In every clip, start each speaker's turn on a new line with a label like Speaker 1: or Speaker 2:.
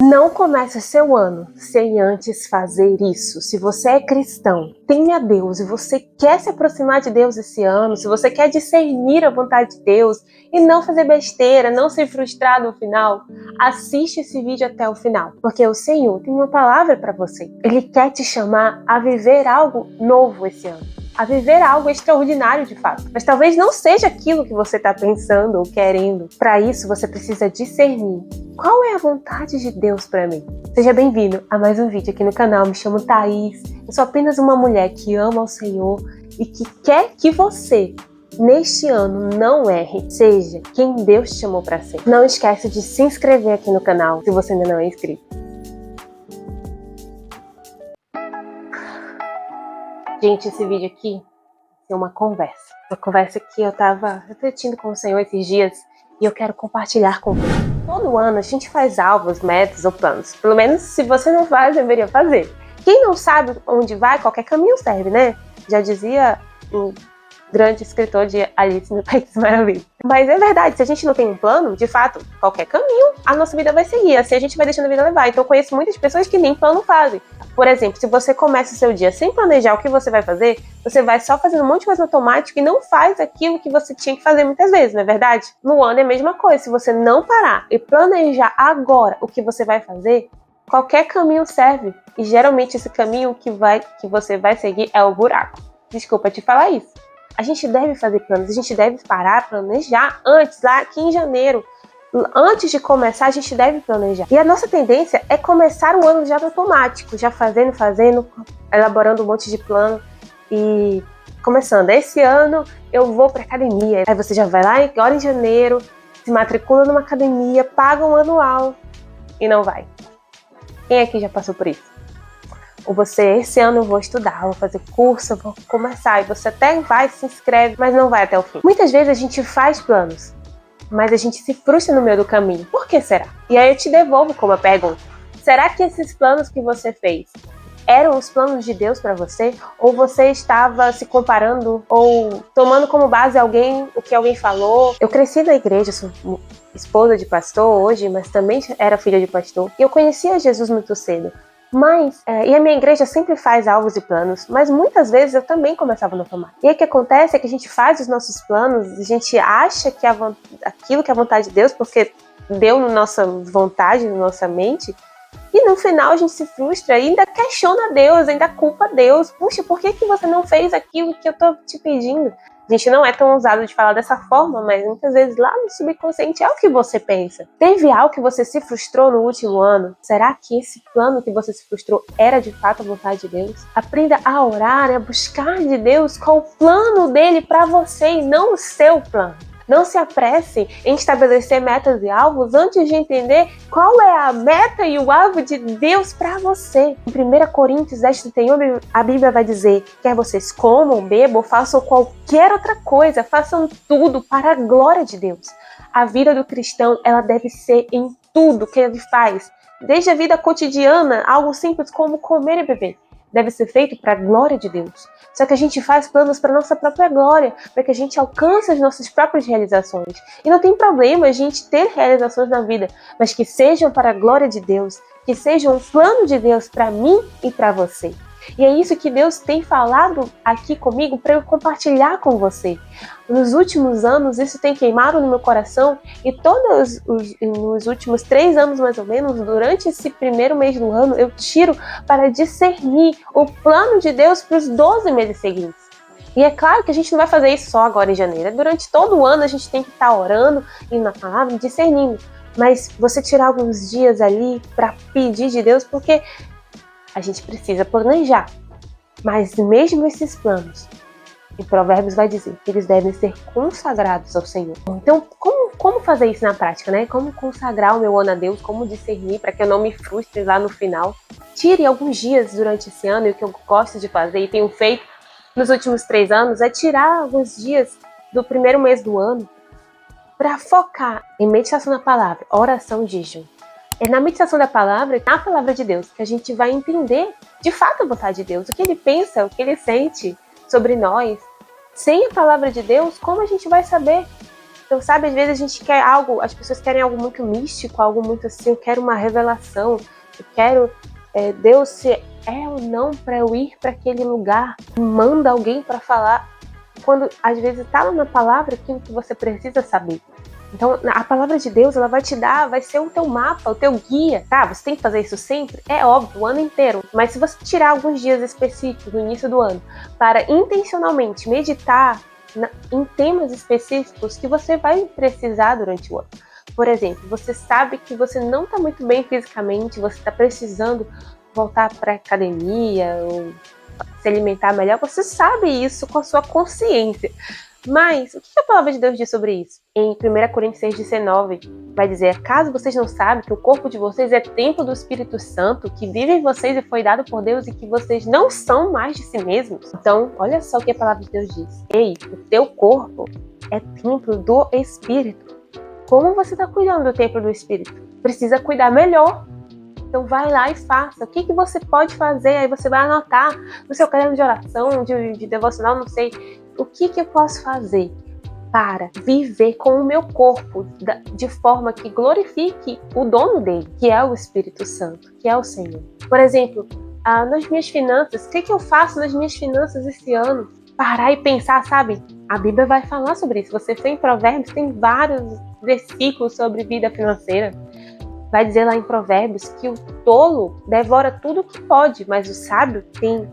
Speaker 1: Não comece seu ano sem antes fazer isso. Se você é cristão, tenha Deus e você quer se aproximar de Deus esse ano, se você quer discernir a vontade de Deus e não fazer besteira, não se frustrar no final, assiste esse vídeo até o final, porque o Senhor tem uma palavra para você. Ele quer te chamar a viver algo novo esse ano, a viver algo extraordinário de fato. Mas talvez não seja aquilo que você está pensando ou querendo. Para isso, você precisa discernir qual é a vontade de Deus para mim. Seja bem-vindo a mais um vídeo aqui no canal. Me chamo Thaís. Eu sou apenas uma mulher que ama o Senhor e que quer que você, neste ano, não erre. Seja quem Deus te chamou para ser. Não esquece de se inscrever aqui no canal se você ainda não é inscrito. Gente, esse vídeo aqui é uma conversa. Uma conversa que eu estava refletindo com o Senhor esses dias e eu quero compartilhar com você. Todo ano a gente faz alvos, metas ou planos. Pelo menos se você não faz, deveria fazer. Quem não sabe onde vai, qualquer caminho serve, né? Já dizia o grande escritor de Alice no País das Maravilhas. Mas é verdade, se a gente não tem um plano, de fato, qualquer caminho, a nossa vida vai seguir. Assim a gente vai deixando a vida levar. Então eu conheço muitas pessoas que nem plano fazem. Por exemplo, se você começa o seu dia sem planejar o que você vai fazer, você vai só fazendo um monte de coisa automática e não faz aquilo que você tinha que fazer muitas vezes, não é verdade? No ano é a mesma coisa. Se você não parar e planejar agora o que você vai fazer, qualquer caminho serve. E geralmente esse caminho que você vai seguir é o buraco. Desculpa te falar isso. A gente deve fazer planos, a gente deve parar, planejar antes, lá aqui em janeiro. Antes de começar, a gente deve planejar. E a nossa tendência é começar o ano já no automático, já fazendo, elaborando um monte de plano e começando. Esse ano eu vou pra academia. Aí você já vai lá agora em janeiro, se matricula numa academia, paga um anual e não vai. Quem aqui já passou por isso? Ou você, esse ano eu vou estudar, vou fazer curso, vou começar. E você até vai, se inscreve, mas não vai até o fim. Muitas vezes a gente faz planos, mas a gente se frustra no meio do caminho. Por que será? E aí eu te devolvo com uma pergunta. Será que esses planos que você fez eram os planos de Deus para você? Ou você estava se comparando ou tomando como base o que alguém falou? Eu cresci na igreja, sou esposa de pastor hoje, mas também era filha de pastor. E eu conhecia Jesus muito cedo. E a minha igreja sempre faz alvos e planos, mas muitas vezes eu também começava no automático. E aí o que acontece é que a gente faz os nossos planos, a gente acha que aquilo que é a vontade de Deus, porque deu na nossa vontade, na nossa mente, e no final a gente se frustra e ainda questiona Deus, ainda culpa Deus. Puxa, por que você não fez aquilo que eu tô te pedindo? A gente não é tão ousado de falar dessa forma, mas muitas vezes lá no subconsciente é o que você pensa. Teve algo que você se frustrou no último ano? Será que esse plano que você se frustrou era de fato a vontade de Deus? Aprenda a orar, a buscar de Deus qual o plano dele para você e não o seu plano. Não se apresse em estabelecer metas e alvos antes de entender qual é a meta e o alvo de Deus para você. Em 1 Coríntios 10:31, a Bíblia vai dizer: quer vocês comam, bebam, façam qualquer outra coisa, façam tudo para a glória de Deus. A vida do cristão, ela deve ser em tudo que ele faz. Desde a vida cotidiana, algo simples como comer e beber, deve ser feito para a glória de Deus. Só que a gente faz planos para nossa própria glória, para que a gente alcance as nossas próprias realizações. E não tem problema a gente ter realizações na vida, mas que sejam para a glória de Deus, que sejam um plano de Deus para mim e para você. E é isso que Deus tem falado aqui comigo para eu compartilhar com você. Nos últimos anos, isso tem queimado no meu coração e nos últimos 3 anos, mais ou menos, durante esse primeiro mês do ano, eu tiro para discernir o plano de Deus para os 12 meses seguintes. E é claro que a gente não vai fazer isso só agora em janeiro. Durante todo o ano a gente tem que estar orando, indo na palavra, discernindo. Mas você tirar alguns dias ali para pedir de Deus, porque a gente precisa planejar, mas mesmo esses planos, em Provérbios vai dizer que eles devem ser consagrados ao Senhor. Então, como fazer isso na prática, né? Como consagrar o meu ano a Deus, como discernir para que eu não me frustre lá no final? Tire alguns dias durante esse ano, e o que eu gosto de fazer e tenho feito nos últimos 3 anos é tirar alguns dias do primeiro mês do ano para focar em meditação na palavra, oração e jejum. É na meditação da palavra, na palavra de Deus, que a gente vai entender de fato a vontade de Deus, o que ele pensa, o que ele sente sobre nós. Sem a palavra de Deus, como a gente vai saber? Então, sabe, às vezes a gente quer algo, as pessoas querem algo muito místico, algo muito assim, eu quero uma revelação, eu quero Deus se é ou não para eu ir para aquele lugar, manda alguém para falar, quando às vezes está lá na palavra aquilo que você precisa saber. Então, a palavra de Deus, ela vai te dar, vai ser o teu mapa, o teu guia, tá? Você tem que fazer isso sempre? É óbvio, o ano inteiro. Mas se você tirar alguns dias específicos no início do ano para intencionalmente meditar em temas específicos que você vai precisar durante o ano. Por exemplo, você sabe que você não está muito bem fisicamente, você está precisando voltar para a academia ou se alimentar melhor, você sabe isso com a sua consciência. Mas o que a palavra de Deus diz sobre isso? Em 1 Coríntios 6,19 vai dizer: caso vocês não sabem que o corpo de vocês é templo do Espírito Santo, que vive em vocês e foi dado por Deus, e que vocês não são mais de si mesmos. Então, olha só o que a palavra de Deus diz. Ei, o teu corpo é templo do Espírito. Como você está cuidando do templo do Espírito? Precisa cuidar melhor. Então vai lá e faça. O que você pode fazer? Aí você vai anotar no seu caderno de oração, de devocional, não sei. O que eu posso fazer para viver com o meu corpo de forma que glorifique o dono dele, que é o Espírito Santo, que é o Senhor. Por exemplo, nas minhas finanças, o que eu faço nas minhas finanças esse ano? Parar e pensar, sabe? A Bíblia vai falar sobre isso. Você tem Provérbios, tem vários versículos sobre vida financeira. Vai dizer lá em Provérbios que o tolo devora tudo o que pode, mas o sábio tem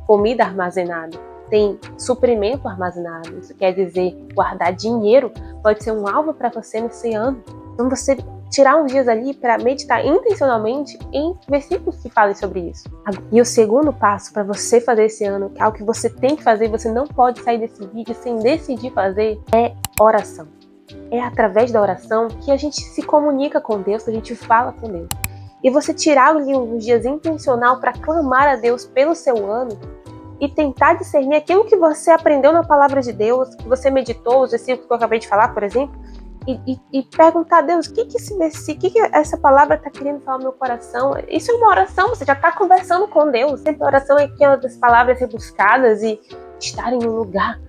Speaker 1: comida armazenada, tem suprimento armazenado. Isso quer dizer, guardar dinheiro pode ser um alvo para você nesse ano. Então você tirar uns dias ali para meditar intencionalmente em versículos que falem sobre isso. E o segundo passo para você fazer esse ano, que é algo que você tem que fazer, você não pode sair desse vídeo sem decidir fazer, é oração. É através da oração que a gente se comunica com Deus, que a gente fala com Deus. E você tirar ali uns dias intencional para clamar a Deus pelo seu ano e tentar discernir aquilo que você aprendeu na palavra de Deus, que você meditou, os versículos que eu acabei de falar, por exemplo, e perguntar a Deus, o que essa palavra está querendo falar no meu coração? Isso é uma oração, você já está conversando com Deus. Sempre a oração é aquelas palavras rebuscadas e estarem no lugar.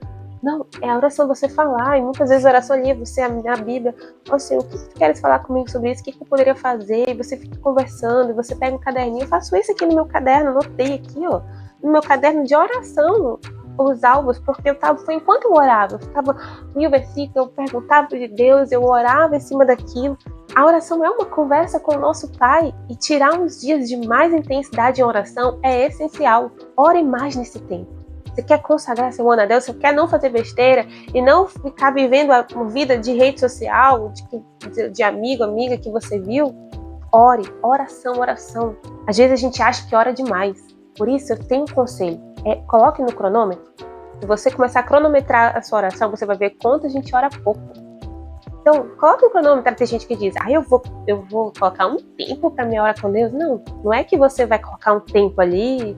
Speaker 1: Não, é a oração você falar, e muitas vezes a oração ali é você abrir a Bíblia, ó Senhor, o que tu queres falar comigo sobre isso? O que eu poderia fazer? E você fica conversando, e você pega um caderninho, eu faço isso aqui no meu caderno, anotei aqui, ó, no meu caderno de oração, os alvos, porque foi enquanto eu orava, eu ficava no versículo, eu perguntava de Deus, eu orava em cima daquilo. A oração é uma conversa com o nosso Pai, e tirar uns dias de mais intensidade em oração é essencial. Ore mais nesse tempo. Você quer consagrar seu ano a Deus, você quer não fazer besteira e não ficar vivendo a vida de rede social, de amigo, amiga que você viu. Ore, oração, oração. Às vezes a gente acha que ora demais. Por isso eu tenho um conselho, coloque no cronômetro. Se você começar a cronometrar a sua oração, você vai ver quanto a gente ora pouco. Então, coloque no cronômetro. Tem gente que diz, eu vou colocar um tempo para minha hora com Deus. Não é que você vai colocar um tempo ali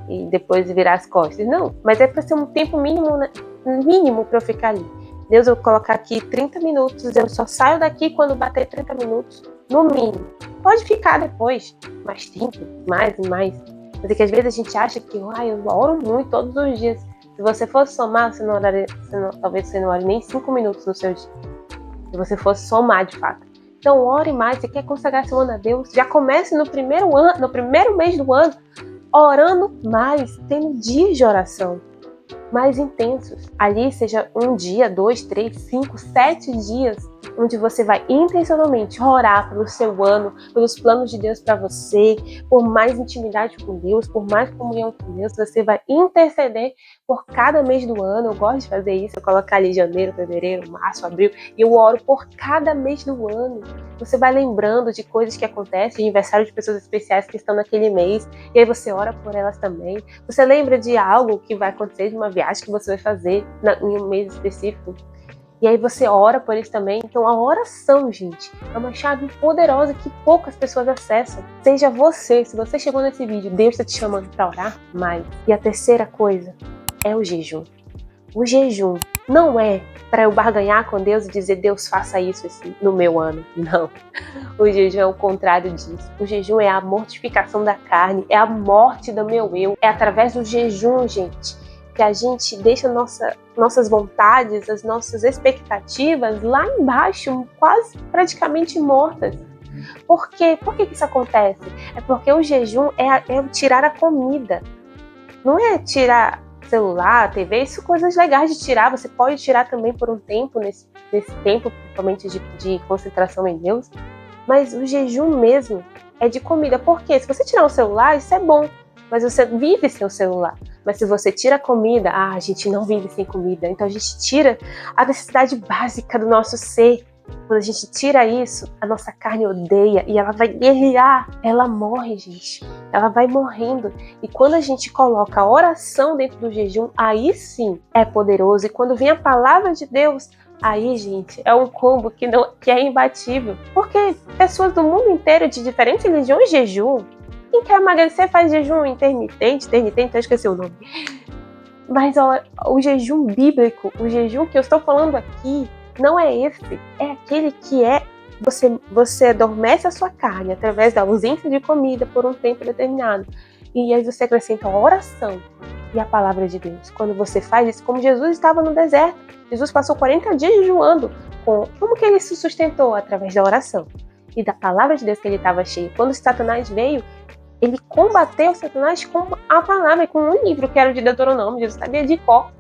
Speaker 1: e depois virar as costas. Não, mas é para ser um tempo mínimo, né? Mínimo para eu ficar ali. Deus, eu vou colocar aqui 30 minutos, eu só saio daqui quando bater 30 minutos, no mínimo. Pode ficar depois, mais tempo, mais e mais. Mas é que às vezes a gente acha que, eu oro muito todos os dias. Se você fosse somar, talvez você não ore nem 5 minutos no seu dia. Se você fosse somar de fato. Então ore mais, você quer consagrar seu ano a Deus, já comece no primeiro mês do ano, orando mais, tendo dias de oração mais intensos. Ali seja 1 dia, 2, 3, 5, 7 dias, onde você vai intencionalmente orar pelo seu ano, pelos planos de Deus para você, por mais intimidade com Deus, por mais comunhão com Deus. Você vai interceder por cada mês do ano. Eu gosto de fazer isso, eu coloco ali janeiro, fevereiro, março, abril, e eu oro por cada mês do ano. Você vai lembrando de coisas que acontecem, de aniversário de pessoas especiais que estão naquele mês, e aí você ora por elas também. Você lembra de algo que vai acontecer, de uma viagem que você vai fazer em um mês específico, e aí você ora por isso também. Então a oração, gente, é uma chave poderosa que poucas pessoas acessam. Seja você, se você chegou nesse vídeo, Deus está te chamando para orar mais. E a terceira coisa é o jejum. O jejum não é para eu barganhar com Deus e dizer, Deus, faça isso no meu ano. Não. O jejum é o contrário disso. O jejum é a mortificação da carne, é a morte do meu eu. É através do jejum, gente, que a gente deixa nossas vontades, as nossas expectativas lá embaixo, quase praticamente mortas. Por quê? Por que isso acontece? É porque o jejum é tirar a comida. Não é tirar celular, TV, isso coisas legais de tirar. Você pode tirar também por um tempo, nesse tempo, principalmente de concentração em Deus. Mas o jejum mesmo é de comida. Por quê? Se você tirar o celular, isso é bom. Mas você vive sem o celular. Mas se você tira a comida, a gente não vive sem comida. Então a gente tira a necessidade básica do nosso ser. Quando a gente tira isso, a nossa carne odeia e ela vai guerrear. Ela morre, gente. Ela vai morrendo. E quando a gente coloca a oração dentro do jejum, aí sim é poderoso. E quando vem a palavra de Deus, aí, gente, é um combo que é imbatível. Porque pessoas do mundo inteiro, de diferentes religiões, jejuam. Quem quer emagrecer faz jejum intermitente, eu esqueci o nome. Mas o jejum bíblico, o jejum que eu estou falando aqui, não é esse. É aquele que você adormece a sua carne através da ausência de comida por um tempo determinado. E aí você acrescenta a oração e a palavra de Deus. Quando você faz isso, como Jesus estava no deserto, Jesus passou 40 dias jejuando. Como que ele se sustentou? Através da oração e da palavra de Deus que ele estava cheio. Quando Satanás veio, ele combateu Satanás com a palavra, com um livro que era de Deuteronômio. Jesus sabia de cor.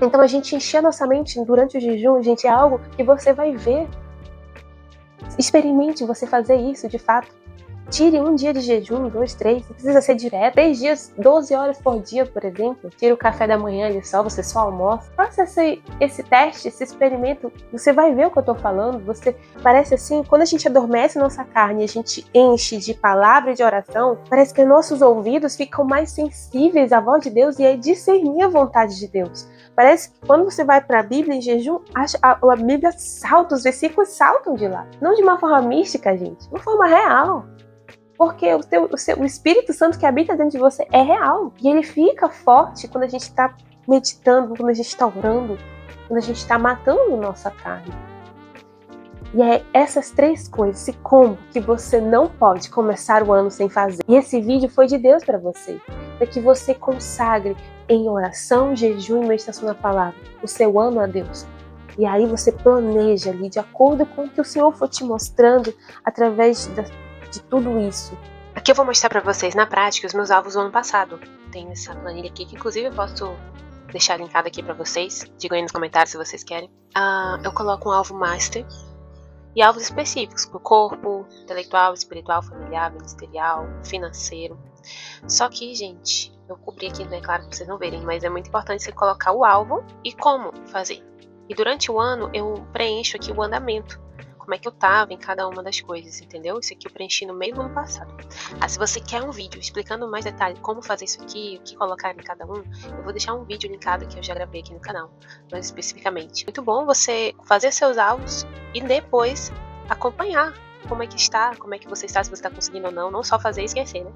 Speaker 1: Então a gente encher a nossa mente durante o jejum, gente, é algo que você vai ver. Experimente você fazer isso de fato. Tire um dia de jejum, 2, 3, não precisa ser direto. 3 dias, 12 horas por dia, por exemplo. Tira o café da manhã ali só, você só almoça. Faça esse teste, esse experimento. Você vai ver o que eu tô falando. Parece assim, quando a gente adormece nossa carne, a gente enche de palavra e de oração, parece que nossos ouvidos ficam mais sensíveis à voz de Deus e a discernir a vontade de Deus. Parece que quando você vai para a Bíblia em jejum, a Bíblia salta, os versículos saltam de lá. Não de uma forma mística, gente, de uma forma real. Porque o Espírito Santo que habita dentro de você é real. E ele fica forte quando a gente está meditando, quando a gente está orando, quando a gente está matando nossa carne. E é essas 3 coisas, esse combo, que você não pode começar o ano sem fazer. E esse vídeo foi de Deus para você. Para que você consagre em oração, jejum e meditação na palavra o seu ano a Deus. E aí você planeja ali de acordo com o que o Senhor for te mostrando através de tudo isso. Aqui eu vou mostrar para vocês na prática os meus alvos do ano passado. Tem essa planilha aqui que inclusive eu posso deixar linkada aqui para vocês. Digam aí nos comentários se vocês querem. Eu coloco um alvo master e alvos específicos para o corpo, intelectual, espiritual, familiar, ministerial, financeiro. Só que, gente, eu cobri aqui, né? Claro que vocês não verem, mas é muito importante você colocar o alvo e como fazer. E durante o ano eu preencho aqui o andamento. Como é que eu tava em cada uma das coisas, entendeu? Isso aqui eu preenchi no meio do ano passado. Se você quer um vídeo explicando mais detalhes como fazer isso aqui, o que colocar em cada um, eu vou deixar um vídeo linkado que eu já gravei aqui no canal, mais especificamente. Muito bom você fazer seus alvos e depois acompanhar como é que está, como é que você está, se você está conseguindo ou não só fazer e esquecer, né?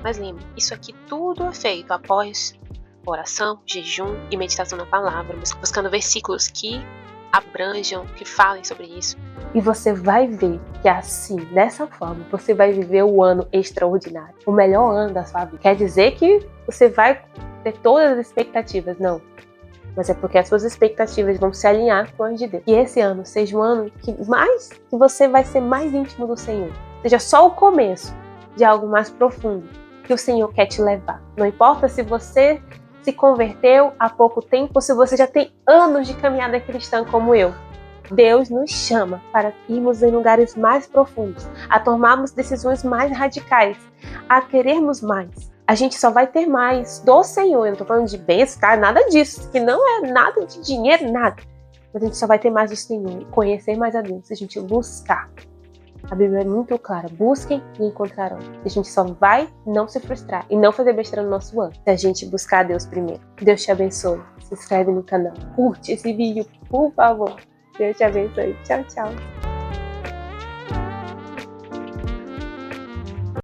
Speaker 1: Mas lembre, isso aqui tudo é feito após oração, jejum e meditação na palavra, buscando versículos que abranjam, que falem sobre isso. E você vai ver que assim, dessa forma, você vai viver o ano extraordinário, o melhor ano da sua vida. Quer dizer que você vai ter todas as expectativas? Não. Mas é porque as suas expectativas vão se alinhar com as de Deus. E esse ano seja um ano que você vai ser mais íntimo do Senhor. Seja só o começo de algo mais profundo que o Senhor quer te levar. Não importa se você se converteu há pouco tempo ou se você já tem anos de caminhada cristã como eu. Deus nos chama para irmos em lugares mais profundos, a tomarmos decisões mais radicais, a querermos mais. A gente só vai ter mais do Senhor. Eu não estou falando de bênçãos, tá? Nada disso, que não é nada de dinheiro, nada. Mas a gente só vai ter mais do Senhor, conhecer mais a Deus, se a gente buscar. A Bíblia é muito clara, busquem e encontrarão. A gente só vai não se frustrar e não fazer besteira no nosso ano, se a gente buscar a Deus primeiro. Deus te abençoe, se inscreve no canal, curte esse vídeo, por favor. Deus te abençoe, tchau, tchau.